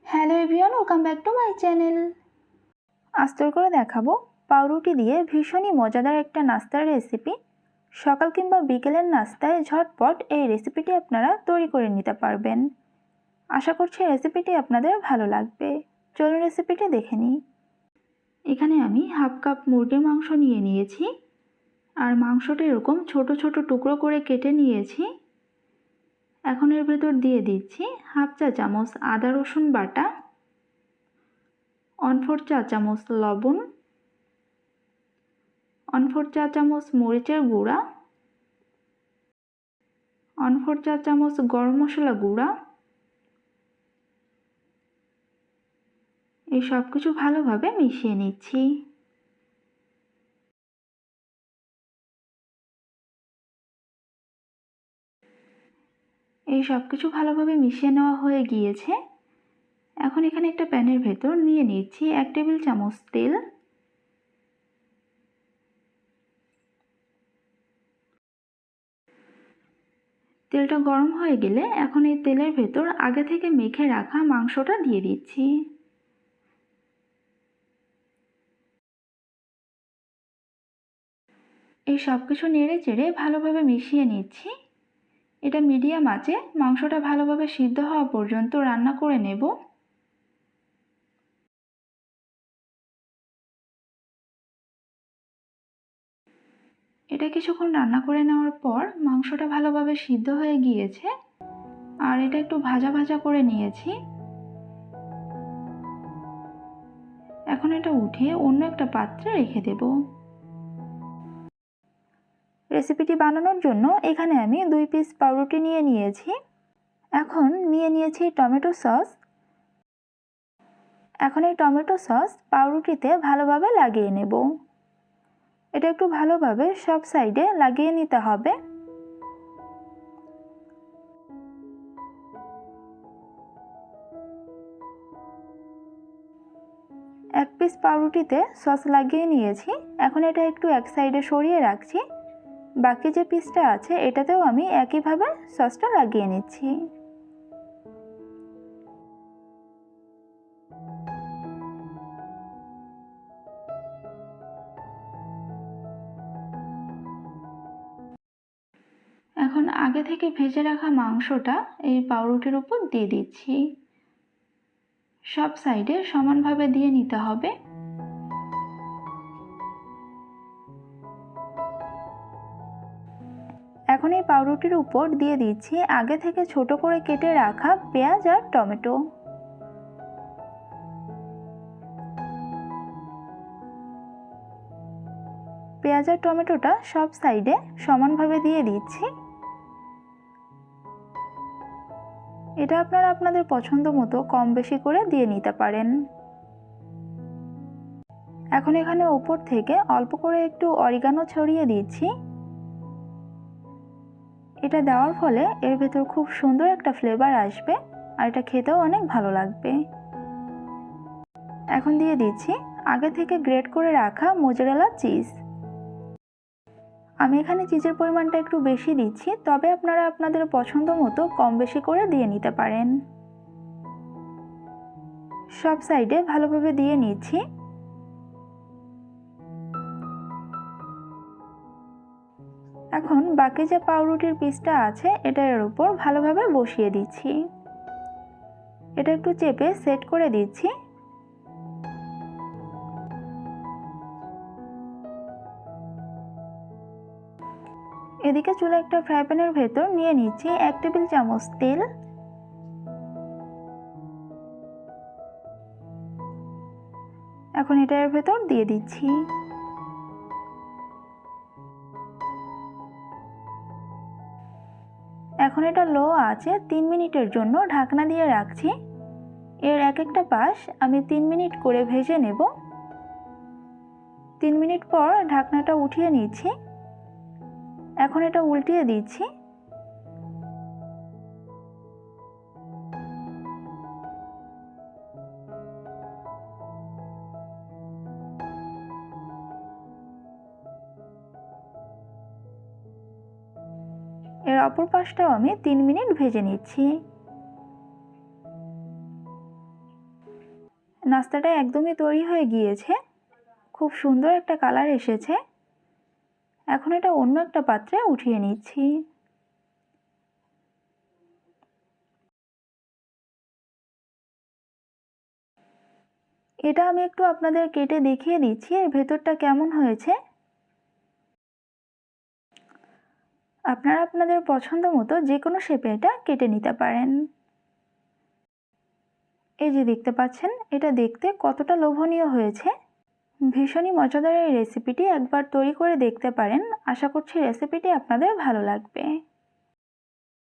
Hello everyone, welcome back to my channel. আজ তৈরি করে দেখাবো পাউরুটি দিয়ে ভীষণই মজাদার একটা নাস্তার রেসিপি। সকাল কিংবা বিকেলের নাস্তায় ঝটপট এই রেসিপিটি আপনারা তৈরি করে নিতে পারবেন। আশা করছি রেসিপিটি আপনাদের ভালো লাগবে। চলুন রেসিপিটি দেখে নিই। এখানে আমি হাফ কাপ মুরগির মাংস নিয়ে নিয়েছি, আর মাংসটা এরকম ছোট ছোট টুকরো করে কেটে নিয়েছি। এখন এর ভেতর দিয়ে দিচ্ছি হাফ চা চামচ আদা রসুন বাটা, 1/4 চা চামচ লবণ, 1/4 চা চামচ মরিচের গুঁড়া, 1/4 চা চামচ গরম মশলা গুঁড়া। এই সব কিছু ভালোভাবে মিশিয়ে নিচ্ছি। এই সব কিছু ভালোভাবে মিশিয়ে নেওয়া হয়ে গিয়েছে। এখন এখানে একটা প্যানের ভেতর নিয়ে নিচ্ছি 1 টেবিল চামচ তেল। তেলটা গরম হয়ে গেলে এখন এই তেলের ভেতর আগে থেকে মেখে রাখা মাংসটা দিয়ে দিচ্ছি। এই সব কিছু নেড়ে চেড়ে ভালোভাবে মিশিয়ে নিচ্ছি। এটা মিডিয়াম আঁচে মাংসটা ভালোভাবে সিদ্ধ হওয়া পর্যন্ত রান্না করে নেব। এটা কিছুক্ষণ রান্না করে নেওয়ার পর মাংসটা ভালোভাবে সিদ্ধ হয়ে গিয়েছে, আর এটা একটু ভাজা ভাজা করে নিয়েছি। এখন এটা উঠিয়ে অন্য একটা পাত্রে রেখে দেব। রেসিপিটি বানানোর জন্য এখানে আমি 2 পিস পাউরুটি নিয়ে নিয়েছি। এখন নিয়ে নিয়েছি টমেটো সস। এখন এই টমেটো সস পাউরুটিতে ভালোভাবে লাগিয়ে নেব। এটা একটু ভালোভাবে সব সাইডে লাগিয়ে নিতে হবে। এক পিস পাউরুটিতে সস লাগিয়ে নিয়েছি। এখন এটা একটু এক সাইডে সরিয়ে রাখছি। বাকি যে পিসটা আছে এটাতেও আমি একইভাবে সসটা লাগিয়ে নিচ্ছি। এখন আগে থেকে ভেজে রাখা মাংসটা এই পাউরুটির উপর দিয়ে দিচ্ছি। সব সাইডে সমানভাবে দিয়ে নিতে হবে। এখন এই পাউরুটির উপর দিয়ে দিচ্ছি আগে থেকে ছোট করে কেটে রাখা পেঁয়াজ আর টমেটো। পেঁয়াজ আর টমেটোটা সব সাইডে সমানভাবে দিয়ে দিচ্ছি। এটা আপনারা আপনাদের পছন্দ মতো কম বেশি করে দিয়ে নিতে পারেন। এখন এখানে উপর থেকে অল্প করে একটু অরিগানো ছড়িয়ে দিচ্ছি। এটা দেওয়ার ফলে এর ভেতর খুব সুন্দর একটা ফ্লেভার আসবে, আর এটা খেতেও অনেক ভালো লাগবে। এখন দিয়ে দিচ্ছি আগে থেকে গ্রেট করে রাখা মোজারেলা চিজ। আমি এখানে চিজের পরিমাণটা একটু বেশি দিচ্ছি, তবে আপনারা আপনাদের পছন্দ মতো কম বেশি করে দিয়ে নিতে পারেন। সব সাইডে ভালোভাবে দিয়ে নিচ্ছি। এখন বাকি যে পাউরুটির পিসটা আছে এটা এর উপর ভালোভাবে বসিয়ে দিচ্ছি। এটা একটু চেপে সেট করে দিচ্ছি। এদিকে চুলা একটা ফ্রাই প্যানের ভেতর নিয়ে নিচ্ছি 1 টেবিল চামচ তেল। এখন এটা এর ভেতর দিয়ে দিচ্ছি। এখন এটা লো আছে 3 মিনিটের জন্য ঢাকনা দিয়ে রাখছি। এর এক একটা পাশ আমি 3 মিনিট করে ভেজে নেব। 3 মিনিট পর ঢাকনাটা উঠিয়ে নিচ্ছি। এখন এটা উল্টিয়ে দিচ্ছি। এর অপর পাশটাও আমি 3 মিনিট ভেজে নিচ্ছি। নাস্তাটা একদমই তৈরি হয়ে গিয়েছে, খুব সুন্দর একটা কালার এসেছে। এখন এটা অন্য একটা পাত্রে উঠিয়ে নিচ্ছি। এটা আমি একটু আপনাদের কেটে দেখিয়ে দিচ্ছি এর ভেতরটা কেমন হয়েছে। আপনারা আপনাদের পছন্দ মতো যে কোনো শেপে এটা কেটে নিতে পারেন। এই যে দেখতে পাচ্ছেন, এটা দেখতে কতটা লোভনীয় হয়েছে। ভীষণই মজাদার এই রেসিপিটি একবার তৈরি করে দেখতে পারেন। আশা করছি রেসিপিটি আপনাদের ভালো লাগবে।